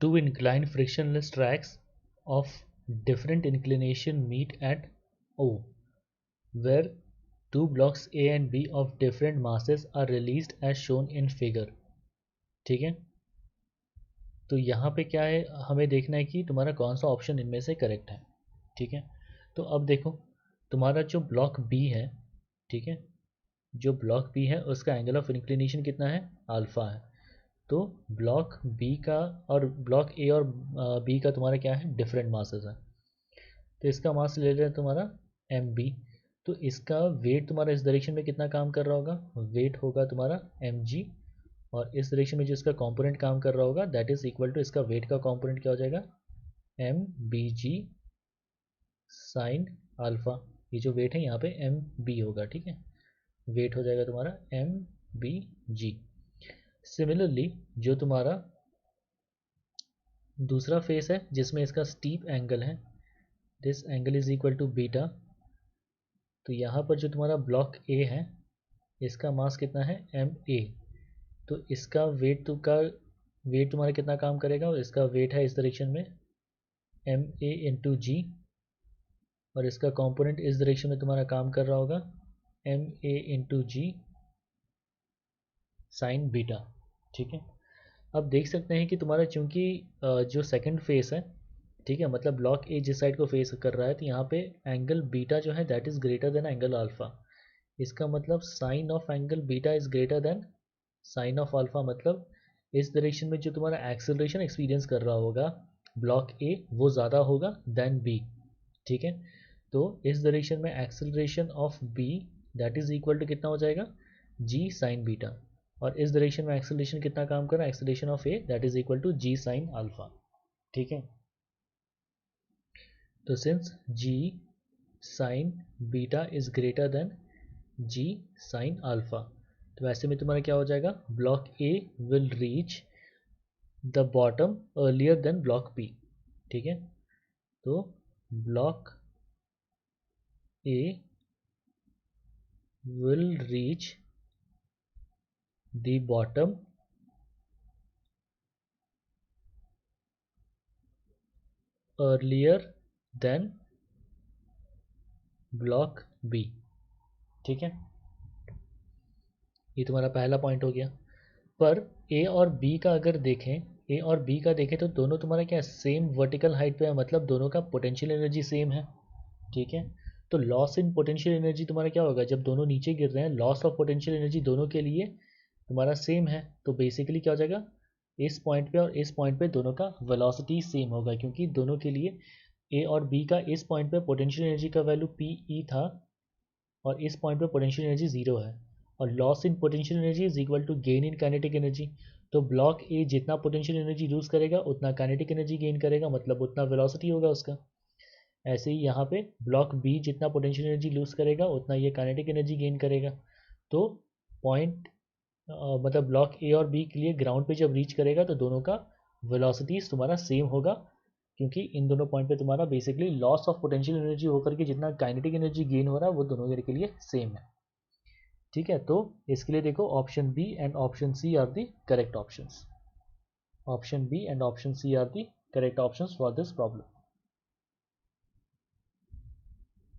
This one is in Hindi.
Two inclined frictionless tracks of different inclination meet at O, where two blocks A and B of different masses are released as shown in figure. ठीक है, तो यहाँ पे क्या है, हमें देखना है कि तुम्हारा कौन सा ऑप्शन इनमें से करेक्ट है. ठीक है, तो अब देखो तुम्हारा जो ब्लॉक बी है, ठीक है, जो ब्लॉक बी है उसका एंगल ऑफ इंक्लिनेशन कितना है, अल्फ़ा है. तो ब्लॉक बी का और ब्लॉक ए और बी का तुम्हारा क्या है, डिफरेंट मासेस है. तो इसका मास ले रहे हैं तुम्हारा एम बी. तो इसका वेट तुम्हारा इस डायरेक्शन में कितना काम कर रहा होगा, वेट होगा तुम्हारा एम जी. और इस डायरेक्शन में जो इसका कंपोनेंट काम कर रहा होगा दैट इज इक्वल टू इसका वेट का कंपोनेंट क्या हो जाएगा, एम बी जी साइन अल्फ़ा. ये जो वेट है यहाँ पे एम बी होगा. ठीक है, वेट हो जाएगा तुम्हारा एम बी जी. सिमिलरली जो तुम्हारा दूसरा फेस है जिसमें इसका स्टीप एंगल है, this angle is equal to beta. तो यहाँ पर जो तुम्हारा ब्लॉक ए है इसका मास कितना है, एम ए. तो इसका वेट तुम्हारा कितना काम करेगा, और इसका वेट है इस डायरेक्शन में एम ए इंटू जी. और इसका कंपोनेंट इस डायरेक्शन में तुम्हारा काम कर रहा होगा m a into g sine beta. ठीक है, अब देख सकते हैं कि तुम्हारा चूंकि जो सेकंड फेस है, ठीक है, मतलब ब्लॉक ए जिस साइड को फेस कर रहा है, तो यहाँ पे एंगल बीटा जो है that is greater than angle alpha. इसका मतलब sine of angle beta is greater than sine of alpha. मतलब इस डायरेक्शन में जो तुम्हारा एक्सेलरेशन एक्सपीरियंस कर रहा होगा ब्लॉक ए वो ज़्यादा होगा देन बी. ठीक है, तो इस डायरेक्शन में acceleration of b that is equal to कितना हो जाएगा, जी साइन बीटा. और इस डायरेक्शन में एक्सेलरेशन कितना काम कर रहा है, acceleration of a that is equal to g sine alpha. ठीक है, तो since g sine beta is greater than g sine alpha, तो ऐसे में तुम्हारा क्या हो जाएगा, block a will reach the bottom earlier than block b. ठीक है, तो block a will reach the bottom earlier than block b. ठीक है, ये तुम्हारा पहला पॉइंट हो गया. पर ए और बी का अगर देखें, ए और बी का देखें तो दोनों तुम्हारा क्या सेम वर्टिकल हाइट पे है, मतलब दोनों का पोटेंशियल एनर्जी सेम है. ठीक है, तो लॉस इन पोटेंशियल एनर्जी तुम्हारा क्या होगा, जब दोनों नीचे गिर रहे हैं लॉस ऑफ पोटेंशियल एनर्जी दोनों के लिए तुम्हारा सेम है. तो बेसिकली क्या हो जाएगा, इस पॉइंट पे और इस पॉइंट पे दोनों का वेलोसिटी सेम होगा, क्योंकि दोनों के लिए ए और बी का इस पॉइंट पे पोटेंशियल एनर्जी का वैल्यू पी ई था और इस पॉइंट पे पोटेंशियल एनर्जी ज़ीरो है. और loss in potential energy is equal to gain in kinetic energy. तो ब्लॉक ए जितना पोटेंशियल एनर्जी लूज़ करेगा उतना काइनेटिक एनर्जी गेन करेगा, मतलब उतना वेलोसिटी होगा उसका. ऐसे ही यहाँ पे ब्लॉक बी जितना पोटेंशियल एनर्जी लूज़ करेगा उतना ये काइनेटिक एनर्जी गेन करेगा. तो पॉइंट मतलब ब्लॉक ए और बी के लिए ग्राउंड पे जब रीच करेगा तो दोनों का वेलोसिटीज तुम्हारा सेम होगा, क्योंकि इन दोनों पॉइंट पे तुम्हारा basically loss of potential energy होकर के जितना काइनेटिक एनर्जी गेन हो रहा है वो दोनों के लिए सेम है. ठीक है, तो इसके लिए देखो option b and option c are the correct options. Option b and option c are the correct options for this problem.